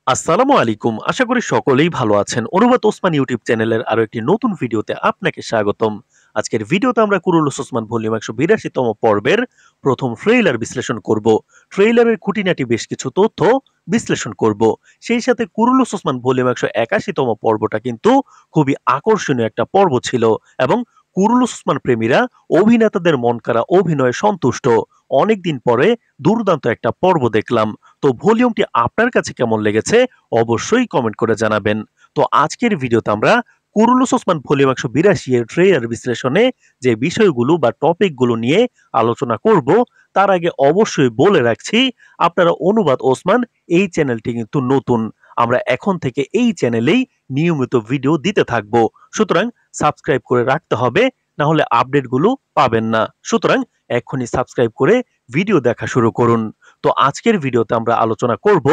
আসসালামু আলাইকুম। আশা করি সকলেই ভালো আছেন। অনুবাদ ওসমান ইউটিউব চ্যানেলের আরো একটি নতুন ভিডিওতে আপনাকে স্বাগতম। আজকের ভিডিওতে আমরা কুরুলুস ওসমান ভলিউম ১৮২ তম পর্বের প্রথম ট্রেইলার বিশ্লেষণ করব। ট্রেইলারের খুঁটিনাটি বেশ কিছু তথ্য বিশ্লেষণ করব। সেই সাথে কুরুলুস ওসমান ভলিউম ১৮১ তম পর্বটা কিন্তু খুবই আকর্ষণীয় একটা পর্ব ছিল এবং কুরুলুস ওসমান প্রেমীরা অভিনেতাদের মনকাড়া অভিনয়ে সন্তুষ্ট। অনেকদিন পরে দুর্দান্ত একটা পর্ব দেখলাম। তো ভলিউমটি আপনার কাছে কেমন লেগেছে অবশ্যই কমেন্ট করে জানাবেন। তো আজকের ভিডিওতে আমরা কুরুলুস ওসমান ভলিউম ১৮২ এর ট্রেইলার বিশ্লেষণে যে বিষয়গুলো বা টপিকগুলো নিয়ে আলোচনা করব তার আগে অবশ্যই বলে রাখছি আপনারা অনুবাদ ওসমান এই চ্যানেলটি কিন্তু নতুন। আমরা এখন থেকে এই চ্যানেলেই নিয়মিত ভিডিও দিতে থাকব। সুতরাং সাবস্ক্রাইব করে রাখতে হবে, না হলে আপডেটগুলো পাবেন না। সুতরাং এখনই সাবস্ক্রাইব করে ভিডিও দেখা শুরু করুন। তো আজকের ভিডিওতে আমরা আলোচনা করব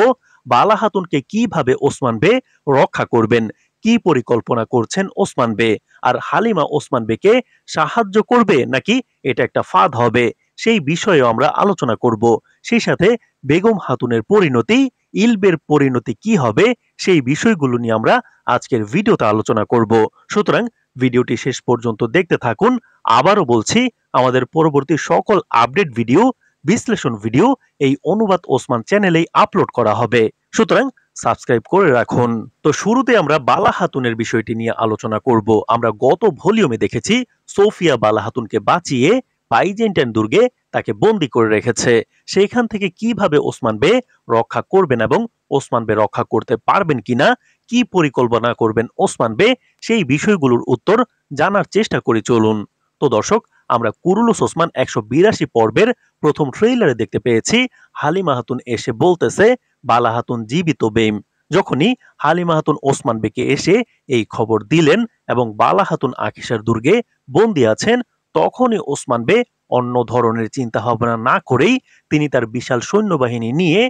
বালা হাতুনকে কিভাবে ওসমান বে রক্ষা করবেন, কি পরিকল্পনা করছেন ওসমান বে, আর হালিমা ওসমান বেকে সাহায্য করবে নাকি এটা একটা ফাঁদ হবে সেই বিষয়ে আমরা আলোচনা করব। সেই সাথে বেগম হাতুনের পরিণতি, ইলবের পরিণতি কি হবে সেই বিষয়গুলো নিয়ে আমরা আজকের ভিডিওতে আলোচনা করব। সুতরাং ভিডিওটি শেষ পর্যন্ত দেখতে থাকুন। আবারও বলছি, আমাদের পরবর্তী সকল আপডেট ভিডিও, বিশ্লেষণ ভিডিও এই অনুবাদ ওসমান চ্যানেলেই আপলোড করা হবে। সুতরাং সাবস্ক্রাইব করে রাখুন। তো শুরুতে আমরা বালা হাতুনের বিষয়টি নিয়ে আলোচনা করব। আমরা গত ভলিউমে দেখেছি সোফিয়া বালা হাতুনকে বাঁচিয়ে বাইজেন্টাইন দুর্গে তাকে বন্দী করে রেখেছে। সেইখান থেকে কিভাবে ওসমান বে রক্ষা করবেন এবং ওসমান বে রক্ষা করতে পারবেন কিনা, কি পরিকল্পনা করবেন ওসমান বে, সেই বিষয়গুলোর উত্তর জানার চেষ্টা করি চলুন। তো দর্শক, আমরা কুরুলুস ওসমান ১৮২ পর্বের প্রথম ট্রেইলারে দেখতে পেয়েছি হালিমা হাতুন এসে বলতেছে বালা হাতুন জীবিত বেম। যখনই হালিমা হাতুন ওসমান বেকে এসে এই খবর দিলেন এবং বালা হাতুন আকিসার দুর্গে বন্দী আছেন, তখনই ওসমান বে অন্য ধরনের চিন্তা ভাবনা না করেই তিনি তার বিশাল সৈন্যবাহিনী নিয়ে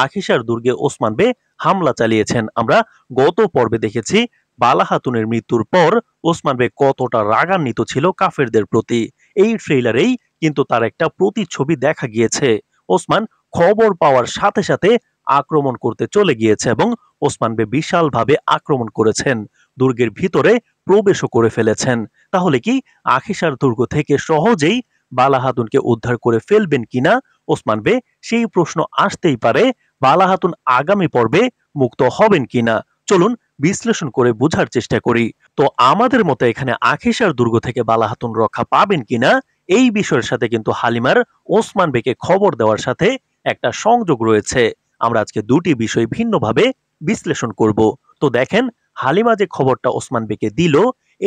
আকিসার দুর্গে ওসমান বে হামলা চালিয়েছেন। আমরা গত পর্বে দেখেছি বালা হাতুনের মৃত্যুর পর ওসমান বে কতটা রাগান্বিত ছিল কাফেরদের প্রতি। এই ট্রেইলারেই কিন্তু তার একটা প্রতিচ্ছবি দেখা গিয়েছে। ওসমান খবর পাওয়ার সাথে সাথে আক্রমণ করতে চলে গিয়েছে এবং ওসমান বে বিশালভাবে আক্রমণ করেছেন, দুর্গের ভিতরে প্রবেশও করে ফেলেছেন। তাহলে কি আখিসার দুর্গ থেকে সহজেই বালা হাতুনকে উদ্ধার করে ফেলবেন কিনা ওসমান বে, সেই প্রশ্ন আসতেই পারে। বালা হাতুন আগামী পর্বে মুক্ত হবেন কিনা চলুন বিশ্লেষণ করে বোঝার চেষ্টা করি। তো আমাদের মতে এখানে আখিসার দুর্গ থেকে বালা হাতুন রক্ষা পাবেন কিনা এই বিষয়ের সাথে কিন্তু হালিমার ওসমান বেকে খবর দেওয়ার সাথে একটা সংযোগ রয়েছে। আমরা আজকে দুটি বিষয় ভিন্নভাবে বিশ্লেষণ করব। তো দেখেন, হালিমা যে খবরটা ওসমান বেকে দিল,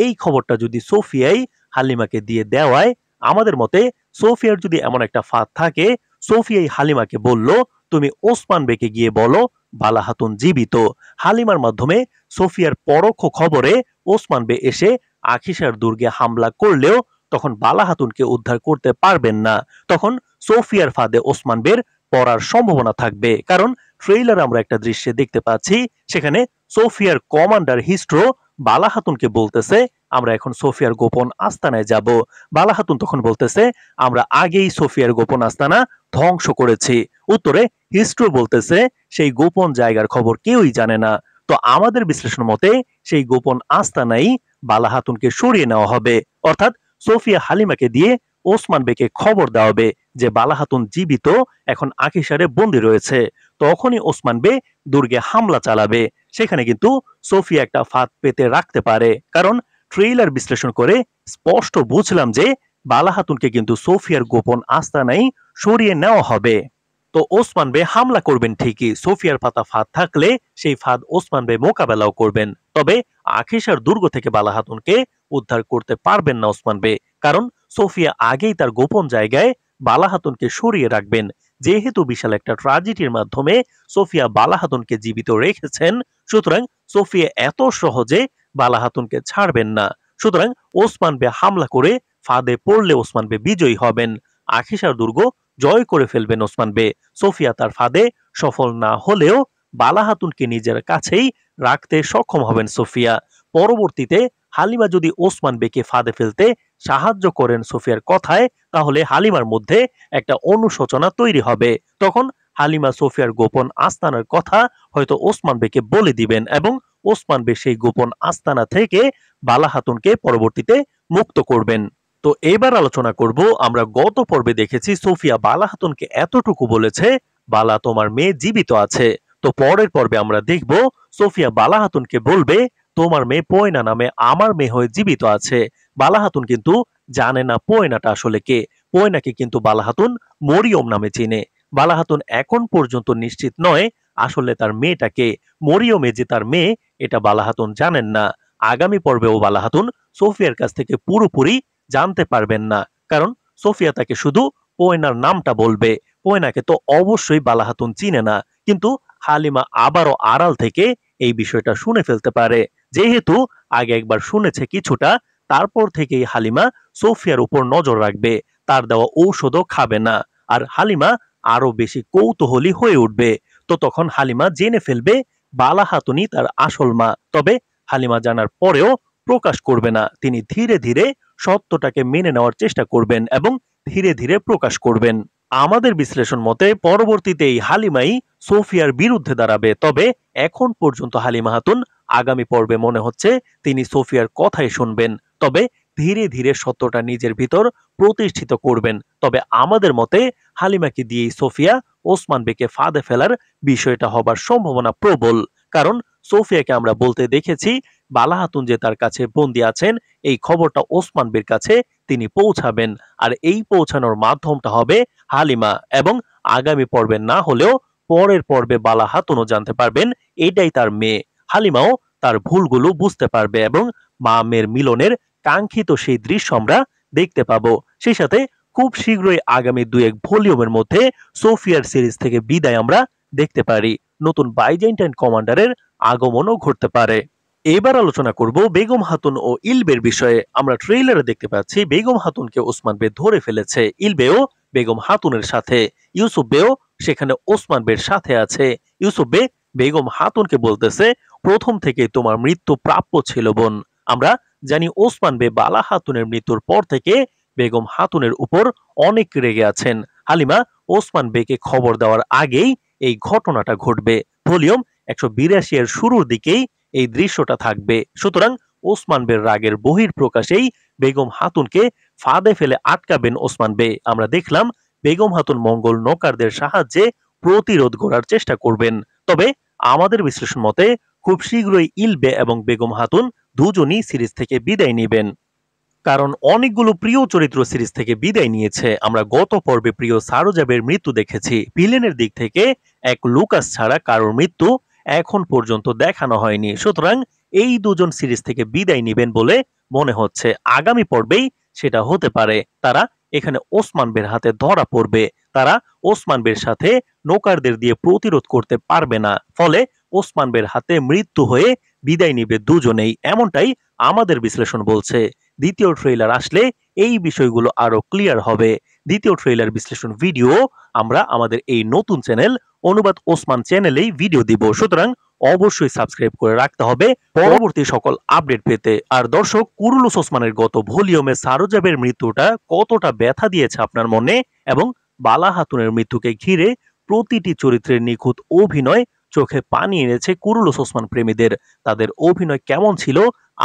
এই খবরটা যদি সোফিয়াই হালিমাকে দিয়ে দেওয়ায়, আমাদের মতে সোফিয়ার যদি এমন একটা ফাঁদ থাকে, সোফিয়াই হালিমাকে বলল তুমি ওসমান বেকে গিয়ে বলো বালা হাতুন জীবিত। হালিমার মাধ্যমে সোফিয়ার পরোক্ষ খবরে ওসমান বে এসে আখিসার দুর্গে হামলা করলেও তখন বালা হাতুনকে উদ্ধার করতে পারবেন না। তখন সোফিয়ার ফাঁদে ওসমান বের পড়ার সম্ভাবনা থাকবে। কারণ ট্রেইলার আমরা একটা দৃশ্যে দেখতে পাচ্ছি, সেখানে সোফিয়ার কমান্ডার হিস্ট্রো বালা হাতুনকে বলতেছে আমরা এখন সোফিয়ার গোপন আস্তানায় যাব। বালা হাতুন তখন বলতেছে আমরা আগেই সোফিয়ার গোপন আস্তানা ধ্বংস করেছি। উত্তরে হিস্ট্রো বলতেছে সেই গোপন জায়গার খবর কেউই জানে না। তো আমাদের বিশ্লেষণ মতে সেই গোপন আস্তানাই বালা হাতুনকে সরিয়ে নেওয়া হবে। অর্থাৎ সোফিয়া হালিমাকে দিয়ে ওসমান বেকে খবর দেওয়া হবে যে বালা হাতুন জীবিত, এখন আকিসারে বন্দী রয়েছে। তখনই ওসমান বে দুর্গে হামলা চালাবে। সেখানে কিন্তু সোফিয়া একটা ফাঁদ পেতে রাখতে পারে, কারণ ট্রেইলার বিশ্লেষণ করে স্পষ্ট বুঝলাম যে বালা হাতুনকে কিন্তু সোফিয়ার গোপন আস্তানাই সরিয়ে নেওয়া হবে। তো ওসমান বে হামলা করবেন ঠিকই, সোফিয়ার পাতা ফাঁদ থাকলে সেই ফাঁদ ওসমান বে মোকাবেলাও করবেন। তবে আখিসার দুর্গ থেকে বালা হাতুনকে উদ্ধার করতে পারবেন না ওসমান বে, কারণ সোফিয়া আগেই তার গোপন জায়গায় বালা হাতুনকে সরিয়ে রাখবেন। যেহেতু বিশাল একটা ট্রাজেডির মাধ্যমে সোফিয়া বালা হাতুনকে জীবিত রেখেছেন, সুতরাং সোফিয়া এত সহজে বালা হাতুনকে ছাড়বেন না। সুতরাং ওসমান বে হামলা করে ফাঁদে পড়লে ওসমান বে বিজয়ী হবেন। আখিসার দুর্গ জয় করে ফেলবেন ওসমান বে। সোফিয়া তার ফাঁদে সফল না হলেও বালা হাতুনকে নিজের কাছেই রাখতে সক্ষম হবেন সোফিয়া। পরবর্তীতে হালিমা যদি ওসমান বেকে ফাঁদে ফেলতে সাহায্য করেন সোফিয়ার কথায়, তাহলে হালিমার মধ্যে একটা অনুশোচনা তৈরি হবে। তখন হালিমা সোফিয়ার গোপন আস্তানার কথা হয়তো ওসমান বেকে বলে দিবেন এবং ওসমান বে সেই গোপন আস্তানা থেকে বালা হাতুনকে পরবর্তীতে মুক্ত করবেন। তো এবার আলোচনা করব, আমরা গত পর্বে দেখেছি সোফিয়া বালা হাতুনকে এতটুকু বলেছে, বালা তোমার মেয়ে জীবিত আছে। তো পরের পর্বে আমরা দেখব সোফিয়া বালা হাতুনকে বলবে তোমার মেয়ে পয়না নামে আমার মেয়ে হয়ে জীবিত আছে। বালা হাতুন কিন্তু জানে না পয়নাটা আসলে কে। পয়নাকে কিন্তু বালা হাতুন মরিয়ম নামে চিনে। বালা হাতুন এখন পর্যন্ত নিশ্চিত নয় আসলে তার মেয়েটাকে, মরিয়মে যে তার মেয়ে এটা বালা হাতুন জানেন না। আগামী পর্বেও বালা হাতুন সোফিয়ার কাছ থেকে পুরোপুরি জানতে পারবেন না, কারণ সোফিয়া তাকে শুধু পয়নার নামটা বলবে। পয়নাকে তো অবশ্যই বালা হাতুন চিনে না, কিন্তু হালিমা আবারও আড়াল থেকে এই বিষয়টা শুনে ফেলতে পারে। যেহেতু আগে একবার শুনেছে কিছুটা, তারপর থেকেই হালিমা সোফিয়ার উপর নজর রাখবে, তার দেওয়া ঔষধও খাবে না। আর হালিমা আরো বেশি কৌতূহলী হয়ে উঠবে। তো তখন হালিমা জেনে ফেলবে বালা হাতুনই তার আসল মা। তবে হালিমা জানার পরেও প্রকাশ করবে না, তিনি ধীরে ধীরে সত্যটাকে মেনে নেওয়ার চেষ্টা করবেন এবং ধীরে ধীরে প্রকাশ করবেন। আমাদের বিশ্লেষণ মতে পরবর্তীতে এই হালিমাই সোফিয়ার বিরুদ্ধে দাঁড়াবে। তবে এখন পর্যন্ত হালিমা হাতুন আগামী পর্বে মনে হচ্ছে তিনি সোফিয়ার কথাই শুনবেন, তবে ধীরে ধীরে সত্যটা নিজের ভিতর প্রতিষ্ঠিত করবেন। তবে আমাদের মতে হালিমাকে দিয়েই সোফিয়া ওসমান বেকে ফাঁদে ফেলার বিষয়টা হবার সম্ভাবনা প্রবল। কারণ সোফিয়াকে আমরা বলতে দেখেছি বালা হাতুন যে তার কাছে বন্দী আছেন এই খবরটা ওসমান বের কাছে তিনি পৌঁছাবেন, আর এই পৌঁছানোর মাধ্যমটা হবে হালিমা। এবং আগামী পর্বে না হলেও পরের পর্বে বালা হাতুনও জানতে পারবেন এটাই তার মেয়ে। হালিমাও তার ভুলগুলো বুঝতে পারবে এবং মা মেয়ের মিলনের কাঙ্ক্ষিত সেই দৃশ্য আমরা দেখতে পাবো। সেই সাথে খুব শীঘ্রই আগামী 2-1 ভলিউমের মধ্যে সোফিয়ার সিরিজ থেকে বিদায় আমরা দেখতে পারি। নতুন বাইজেন্টাইন কমান্ডারের আগমনও ঘটতে পারে। এবার আলোচনা করব বেগম হাতুন ও ইলবের বিষয়ে। আমরা ট্রেইলারে দেখতে পাচ্ছি বেগম হাতুনকে ওসমান বে ধরে ফেলেছে, ইলবেও বেগম হাতুনের সাথে, ইউসুফ বেও সেখানে ওসমান বের সাথে আছে। ইউসুফ বে বেগম হাতুনকে বলতেছে প্রথম থেকেই তোমার মৃত্যু প্রাপ্য ছিল বোন। আমরা জানি ওসমান বে বালা হাতুনের মৃত্যুর পর থেকে বেগম হাতুনের উপর অনেক রেগে আছেন। হালিমা ওসমান বেকে খবর দেওয়ার আগেই এই ঘটনাটা ঘটবে। ভলিউম 182 এর শুরুর দিকেই এই দৃশ্যটা থাকবে। সুতরাং ওসমান বের রাগের বহির প্রকাশেই বেগম হাতুনকে ফাঁদে ফেলে আটকাবেন ওসমান বে। আমরা দেখলাম বেগম হাতুন মঙ্গল নৌকারদের সাহায্যে প্রতিরোধ গড়ার চেষ্টা করবেন। তবে আমাদের বিশ্লেষণ মতে খুব শীঘ্রই ইলবে এবং বেগম হাতুন দুজনই সিরিজ থেকে বিদায় নেবেন, কারণ অনেকগুলো প্রিয় চরিত্র সিরিজ থেকে বিদায় নিয়েছে। আমরা গত পর্বে প্রিয় সারোজাবের মৃত্যু দেখেছি, ভিলেনের দিক থেকে এক লুকাস ছাড়া কারোর মৃত্যু এখন পর্যন্ত দেখানো হয়নি। সুতরাং এই দুজন সিরিজ থেকে বিদায় নেবেন বলে মনে হচ্ছে। আগামী পর্বেই সেটা হতে পারে, তারা এখানে ওসমান বের হাতে ধরা পড়বে। তারা ওসমান বের সাথে নৌকারদের দিয়ে প্রতিরোধ করতে পারবে না, ফলে ওসমান বের হাতে মৃত্যু হয়ে বিদায় নিবে দুজনেই, এমনটাই আমাদের বিশ্লেষণ বলছে। দ্বিতীয় ট্রেইলার আসলে এই বিষয়গুলো আরো ক্লিয়ার হবে। দ্বিতীয় ট্রেইলার বিশ্লেষণ ভিডিও আমরা আমাদের এই নতুন চ্যানেল অনুবাদ ওসমান চ্যানেলেই ভিডিও দিব, সুতরাং অবশ্যই সাবস্ক্রাইব করে রাখতে হবে পরবর্তী সকল আপডেট পেতে। আর দর্শক, কুরুলুস ওসমানের গত ভলিউমে সারোজাবের মৃত্যুটা কতটা ব্যথা দিয়েছে আপনার মনে, এবং বালা হাতুনের মৃত্যুকে ঘিরে প্রতিটি চরিত্রের নিখুঁত অভিনয় চোখে পানি এনেছে কুরুলুস ওসমান প্রেমীদের। তাদের অভিনয় কেমন ছিল,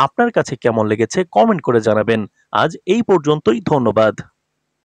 আপনার কাছে কেমন লেগেছে কমেন্ট করে জানাবেন। আজ এই পর্যন্তই, ধন্যবাদ।